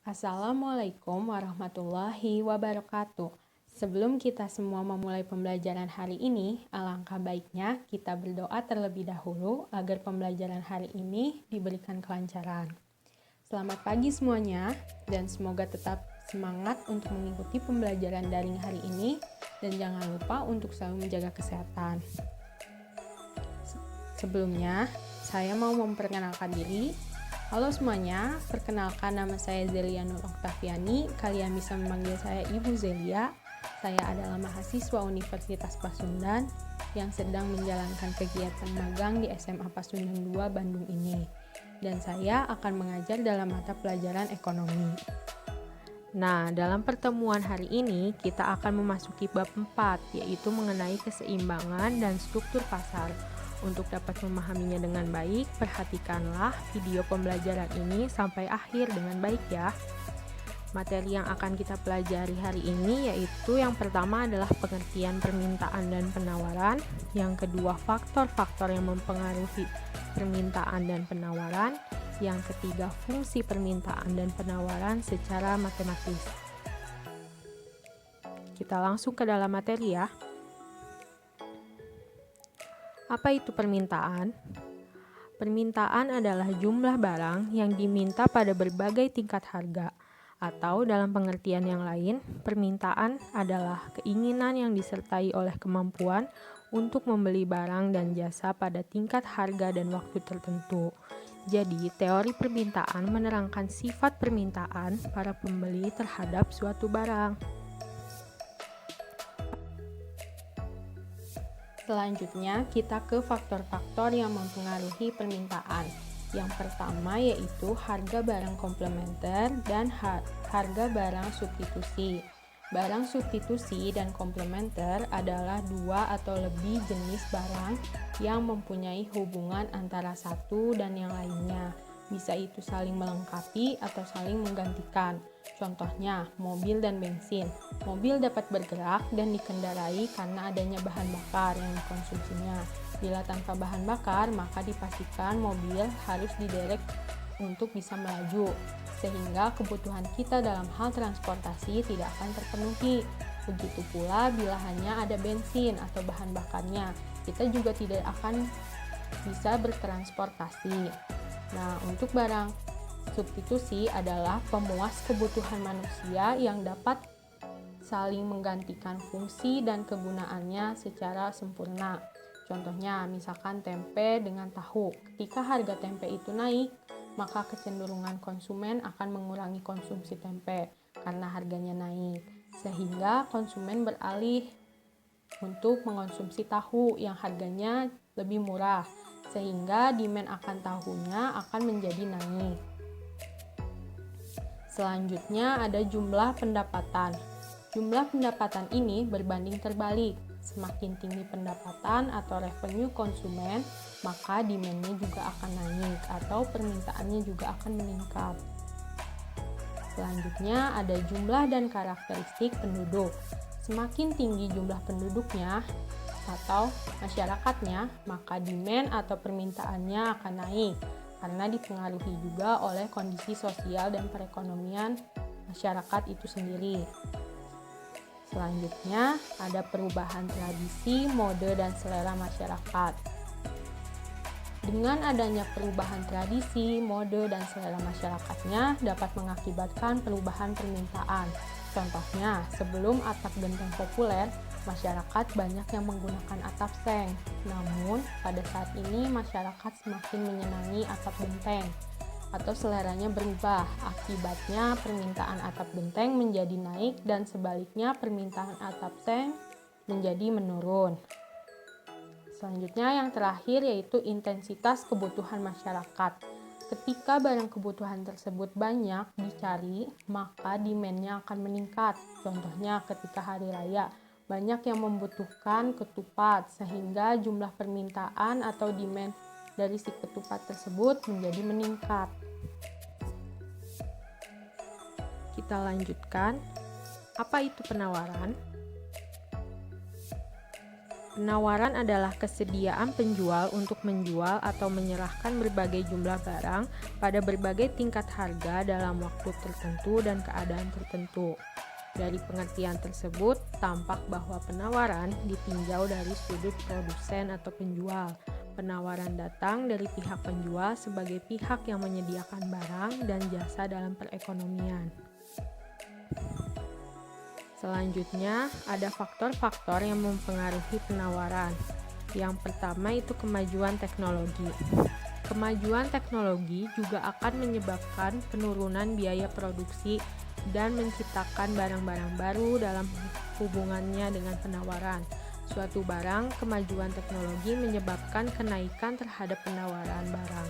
Assalamualaikum warahmatullahi wabarakatuh. Sebelum kita semua memulai pembelajaran hari ini, alangkah baiknya kita berdoa terlebih dahulu agar pembelajaran hari ini diberikan kelancaran. Selamat pagi semuanya, dan semoga tetap semangat untuk mengikuti pembelajaran daring hari ini, dan jangan lupa untuk selalu menjaga kesehatan. Sebelumnya, saya mau memperkenalkan diri. Halo semuanya, perkenalkan nama saya Zelia Nur Oktaviani. Kalian bisa memanggil saya Ibu Zelia. Saya adalah mahasiswa Universitas Pasundan yang sedang menjalankan kegiatan magang di SMA Pasundan 2 Bandung ini. Dan saya akan mengajar dalam mata pelajaran ekonomi. Nah, dalam pertemuan hari ini kita akan memasuki bab 4, yaitu mengenai keseimbangan dan struktur pasar. Untuk dapat memahaminya dengan baik, perhatikanlah video pembelajaran ini sampai akhir dengan baik ya. Materi yang akan kita pelajari hari ini yaitu yang pertama adalah pengertian permintaan dan penawaran, yang kedua faktor-faktor yang mempengaruhi permintaan dan penawaran, yang ketiga fungsi permintaan dan penawaran secara matematis. Kita langsung ke dalam materi ya. Apa itu permintaan? Permintaan adalah jumlah barang yang diminta pada berbagai tingkat harga, atau dalam pengertian yang lain, permintaan adalah keinginan yang disertai oleh kemampuan untuk membeli barang dan jasa pada tingkat harga dan waktu tertentu. Jadi, teori permintaan menerangkan sifat permintaan para pembeli terhadap suatu barang. Selanjutnya, kita ke faktor-faktor yang mempengaruhi permintaan. Yang pertama yaitu harga barang komplementer dan harga barang substitusi. Barang substitusi dan komplementer adalah dua atau lebih jenis barang yang mempunyai hubungan antara satu dan yang lainnya. Bisa itu saling melengkapi atau saling menggantikan. Contohnya, mobil dan bensin. Mobil dapat bergerak dan dikendarai karena adanya bahan bakar yang dikonsumsinya. Bila tanpa bahan bakar, maka dipastikan mobil harus diderek untuk bisa melaju, sehingga kebutuhan kita dalam hal transportasi tidak akan terpenuhi. Begitu pula bila hanya ada bensin atau bahan bakarnya, kita juga tidak akan bisa bertransportasi. Nah, untuk barang substitusi adalah pemuas kebutuhan manusia yang dapat saling menggantikan fungsi dan kegunaannya secara sempurna. Contohnya, misalkan tempe dengan tahu. Ketika harga tempe itu naik, maka kecenderungan konsumen akan mengurangi konsumsi tempe karena harganya naik. Sehingga konsumen beralih untuk mengonsumsi tahu yang harganya lebih murah. Sehingga demand akan tahunya akan menjadi naik. Selanjutnya ada jumlah pendapatan. Jumlah pendapatan ini berbanding terbalik. Semakin tinggi pendapatan atau revenue konsumen, maka demand-nya juga akan naik atau permintaannya juga akan meningkat. Selanjutnya ada jumlah dan karakteristik penduduk. Semakin tinggi jumlah penduduknya atau masyarakatnya, maka demand atau permintaannya akan naik karena dipengaruhi juga oleh kondisi sosial dan perekonomian masyarakat itu sendiri. Selanjutnya, ada perubahan tradisi, mode, dan selera masyarakat. Dengan adanya perubahan tradisi, mode, dan selera masyarakatnya dapat mengakibatkan perubahan permintaan. Contohnya, sebelum atap genteng populer, masyarakat banyak yang menggunakan atap seng. Namun, pada saat ini masyarakat semakin menyenangi atap genteng atau seleranya berubah. Akibatnya permintaan atap genteng menjadi naik dan sebaliknya permintaan atap seng menjadi menurun. Selanjutnya yang terakhir yaitu intensitas kebutuhan masyarakat. Ketika barang kebutuhan tersebut banyak dicari, maka demand-nya akan meningkat. Contohnya ketika hari raya, banyak yang membutuhkan ketupat sehingga jumlah permintaan atau demand dari si ketupat tersebut menjadi meningkat. Kita lanjutkan. Apa itu penawaran? Penawaran adalah kesediaan penjual untuk menjual atau menyerahkan berbagai jumlah barang pada berbagai tingkat harga dalam waktu tertentu dan keadaan tertentu. Dari pengertian tersebut, tampak bahwa penawaran ditinjau dari sudut produsen atau penjual. Penawaran datang dari pihak penjual sebagai pihak yang menyediakan barang dan jasa dalam perekonomian. Selanjutnya, ada faktor-faktor yang mempengaruhi penawaran. Yang pertama itu kemajuan teknologi. Kemajuan teknologi juga akan menyebabkan penurunan biaya produksi dan menciptakan barang-barang baru dalam hubungannya dengan penawaran. Suatu barang, kemajuan teknologi menyebabkan kenaikan terhadap penawaran barang.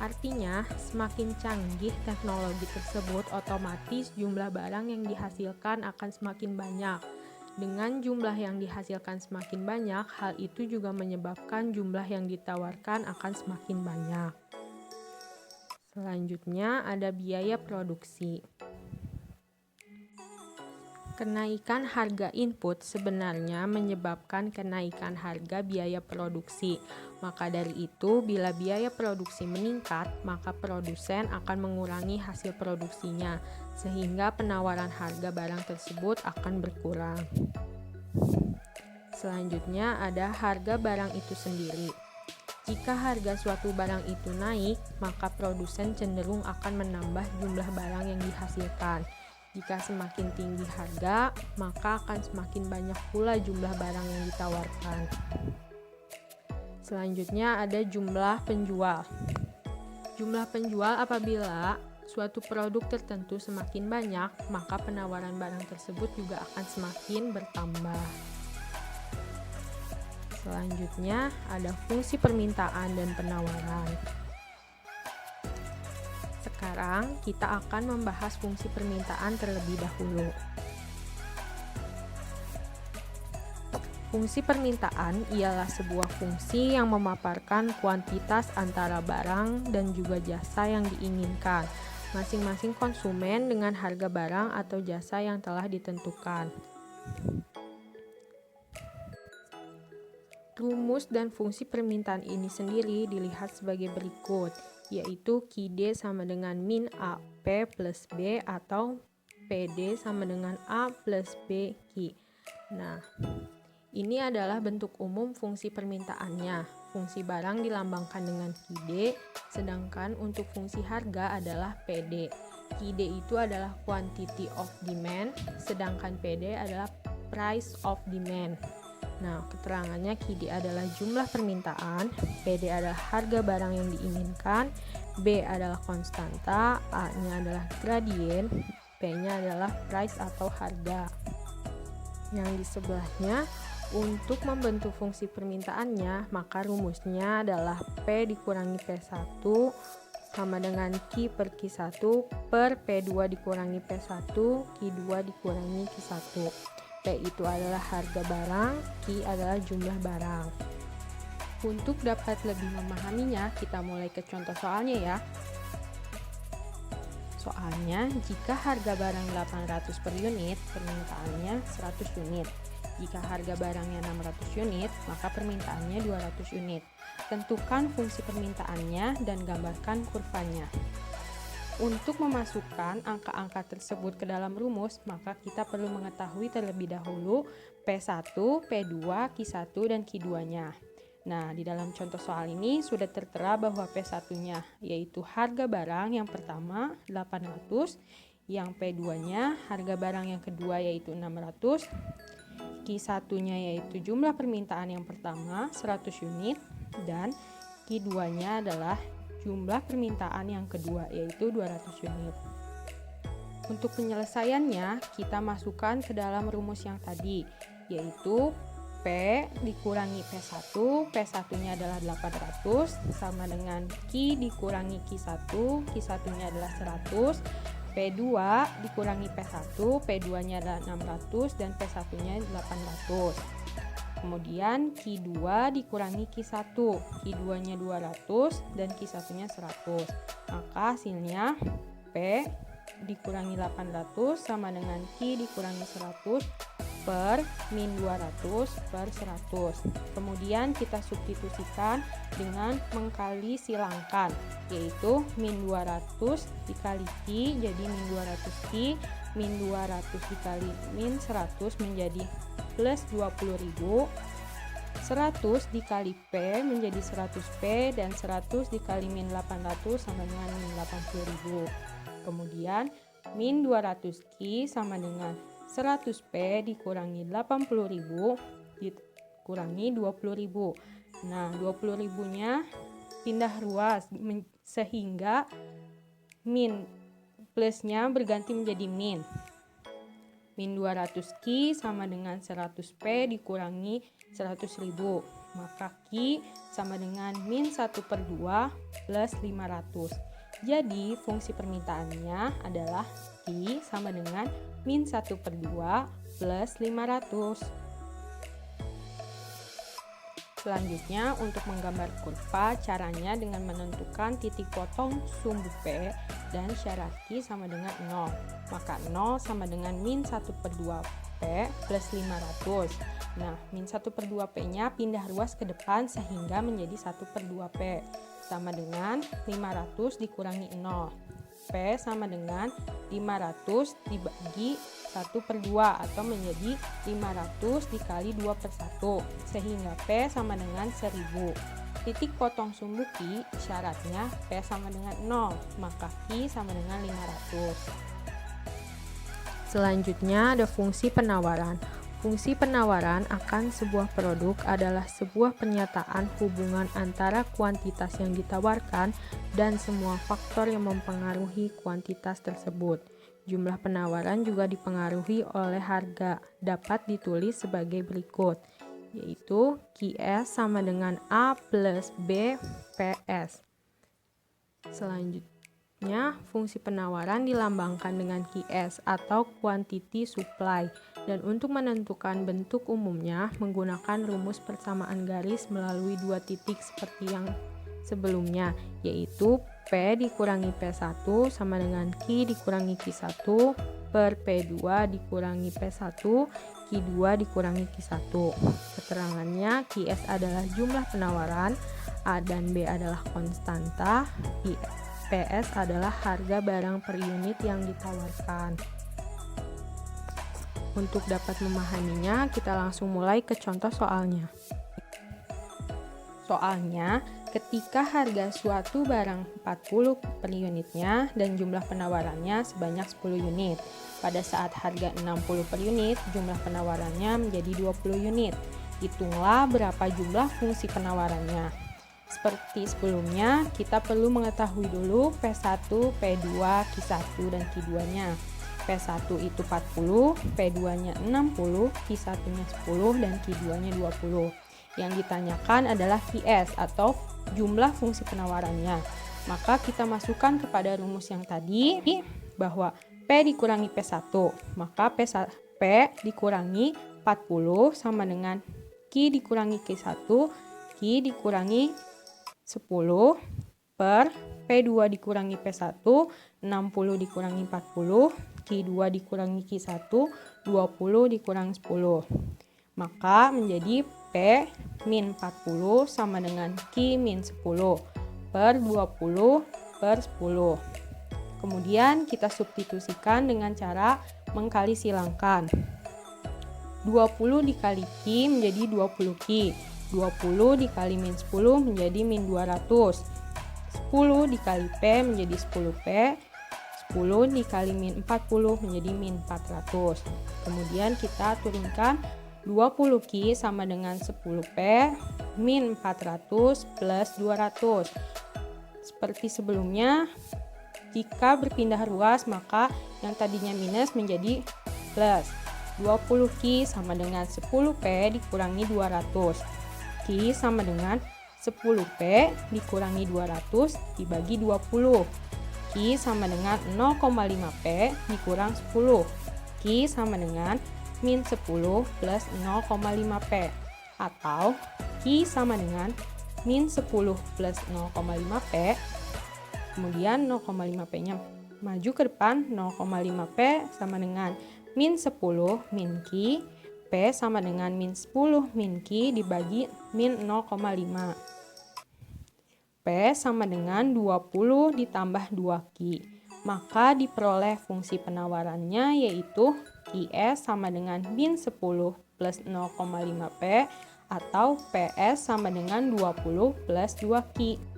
Artinya, semakin canggih teknologi tersebut, otomatis jumlah barang yang dihasilkan akan semakin banyak. Dengan jumlah yang dihasilkan semakin banyak, hal itu juga menyebabkan jumlah yang ditawarkan akan semakin banyak. Selanjutnya, ada biaya produksi. Kenaikan harga input sebenarnya menyebabkan kenaikan harga biaya produksi. Maka dari itu, bila biaya produksi meningkat, maka produsen akan mengurangi hasil produksinya, sehingga penawaran harga barang tersebut akan berkurang. Selanjutnya ada harga barang itu sendiri. Jika harga suatu barang itu naik, maka produsen cenderung akan menambah jumlah barang yang dihasilkan. Jika semakin tinggi harga, maka akan semakin banyak pula jumlah barang yang ditawarkan. Selanjutnya ada jumlah penjual. Jumlah penjual apabila suatu produk tertentu semakin banyak, maka penawaran barang tersebut juga akan semakin bertambah. Selanjutnya ada fungsi permintaan dan penawaran. Sekarang kita akan membahas fungsi permintaan terlebih dahulu. Fungsi permintaan ialah sebuah fungsi yang memaparkan kuantitas antara barang dan juga jasa yang diinginkan masing-masing konsumen dengan harga barang atau jasa yang telah ditentukan. Rumus dan fungsi permintaan ini sendiri dilihat sebagai berikut, yaitu QD sama dengan min A P plus B atau PD sama dengan A plus B Q. Nah, ini adalah bentuk umum fungsi permintaannya. Fungsi barang dilambangkan dengan QD, sedangkan untuk fungsi harga adalah PD. QD itu adalah quantity of demand, sedangkan PD adalah price of demand. Nah, keterangannya QD adalah jumlah permintaan, PD adalah harga barang yang diinginkan, B adalah konstanta, A-nya adalah gradien, P-nya adalah price atau harga. Yang di sebelahnya, untuk membentuk fungsi permintaannya, maka rumusnya adalah P dikurangi P1 sama dengan Q per Q1 per P2 dikurangi P1, Q2 dikurangi Q1. P itu adalah harga barang, Q adalah jumlah barang. Untuk dapat lebih memahaminya, kita mulai ke contoh soalnya ya. Soalnya, jika harga barang 800 per unit, permintaannya 100 unit. Jika harga barangnya 600 unit, maka permintaannya 200 unit. Tentukan fungsi permintaannya dan gambarkan kurvanya. Untuk memasukkan angka-angka tersebut ke dalam rumus, maka kita perlu mengetahui terlebih dahulu P1, P2, Q1, dan Q2-nya. Nah, di dalam contoh soal ini sudah tertera bahwa P1-nya yaitu harga barang yang pertama 800, yang P2-nya harga barang yang kedua yaitu 600, Q1-nya yaitu jumlah permintaan yang pertama 100 unit, dan Q2-nya adalah jumlah permintaan yang kedua yaitu 200 unit. Untuk penyelesaiannya, kita masukkan ke dalam rumus yang tadi, yaitu P dikurangi P1, P1-nya adalah 800 sama dengan Q dikurangi Q1, Q1-nya adalah 100, P2 dikurangi P1, P2-nya adalah 600 dan P1-nya 800. Kemudian Q2 dikurangi Q1, Q2-nya 200 dan Q1-nya 100. Maka hasilnya P dikurangi 800 sama dengan Q dikurangi 100 per min 200 per 100. Kemudian kita substitusikan dengan mengkali silangkan, yaitu min 200 dikali Q jadi min 200 Q, min 200 dikali min 100 menjadi plus 20.000, 100 dikali P menjadi 100P, dan 100 dikali min 800 sama dengan min 80.000. Kemudian min 200 Q sama dengan 100P dikurangi 80.000 dikurangi 20.000. Nah, 20.000-nya pindah ruas sehingga min plusnya berganti menjadi min. Min 200 Q sama dengan 100P dikurangi 100.000. Maka Q sama dengan min 1/2 plus 500. Jadi fungsi permintaannya adalah Q sama dengan min 1/2 plus 500. Selanjutnya, untuk menggambar kurva, caranya dengan menentukan titik potong sumbu P dan syarat Q sama dengan 0. Maka 0 sama dengan min 1/2 P plus 500. Nah, min 1/2 P-nya pindah ruas ke depan sehingga menjadi 1/2 P. Sama dengan 500 dikurangi 0. P sama dengan 500 dibagi 1/2 atau menjadi 500 dikali 2/1 sehingga P sama dengan 1000. Titik potong sumbu Q syaratnya P sama dengan 0, maka Q sama dengan 500. Selanjutnya ada fungsi penawaran. Fungsi penawaran akan sebuah produk adalah sebuah pernyataan hubungan antara kuantitas yang ditawarkan dan semua faktor yang mempengaruhi kuantitas tersebut. Jumlah penawaran juga dipengaruhi oleh harga, dapat ditulis sebagai berikut, yaitu QS sama dengan A plus B PS. Selanjutnya, fungsi penawaran dilambangkan dengan QS atau quantity supply, dan untuk menentukan bentuk umumnya menggunakan rumus persamaan garis melalui dua titik seperti yang sebelumnya, yaitu P dikurangi P1 sama dengan Q dikurangi Q1 per P2 dikurangi P1, Q2 dikurangi Q1. Keterangannya, QS adalah jumlah penawaran, A dan B adalah konstanta, PS adalah harga barang per unit yang ditawarkan. Untuk dapat memahaminya, kita langsung mulai ke contoh soalnya. Soalnya, ketika harga suatu barang 40 per unitnya dan jumlah penawarannya sebanyak 10 unit. Pada saat harga 60 per unit, jumlah penawarannya menjadi 20 unit. Hitunglah berapa jumlah fungsi penawarannya. Seperti sebelumnya, kita perlu mengetahui dulu P1, P2, Q1, dan Q2-nya. P1 itu 40, P2-nya 60, Q1-nya 10, dan Q2-nya 20. Yang ditanyakan adalah QS atau jumlah fungsi penawarannya. Maka kita masukkan kepada rumus yang tadi bahwa P dikurangi P1, maka P dikurangi 40 sama dengan Q dikurangi Q1, Q dikurangi 10 per P2 dikurangi P1, 60 dikurangi 40, Q2 dikurangi Q1, 20 dikurangi 10. Maka menjadi P min 40 sama dengan Q min 10 per 20 per 10. Kemudian kita substitusikan dengan cara mengkali silangkan. 20 dikali Q menjadi 20 Q. 20 dikali min 10 menjadi min 200. 10 dikali P menjadi 10P. 10 dikali min 40 menjadi min 400. Kemudian kita turunkan 20 Q sama dengan 10P min 400 plus 200. Seperti sebelumnya, jika berpindah ruas maka yang tadinya minus menjadi plus. 20 Q sama dengan 10P dikurangi 200. Q sama dengan 10P dikurangi 200 dibagi 20. Q sama dengan 0,5P dikurang 10. Q sama dengan min 10 plus 0,5P. Atau Q sama dengan min 10 plus 0,5P. Kemudian 0,5P-nya maju ke depan, 0,5P sama dengan min 10 min Q P sama dengan min 10 min Q dibagi min 0,5. P sama dengan 20 ditambah 2Q. Maka diperoleh fungsi penawarannya yaitu Qs sama dengan min 10 plus 0,5P atau PS sama dengan 20 plus 2Q.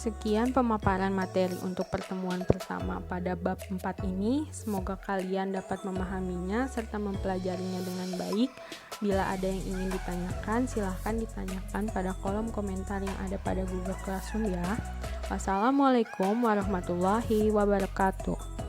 Sekian pemaparan materi untuk pertemuan pertama pada bab 4 ini. Semoga kalian dapat memahaminya serta mempelajarinya dengan baik. Bila ada yang ingin ditanyakan, silahkan ditanyakan pada kolom komentar yang ada pada Google Classroom ya. Wassalamualaikum warahmatullahi wabarakatuh.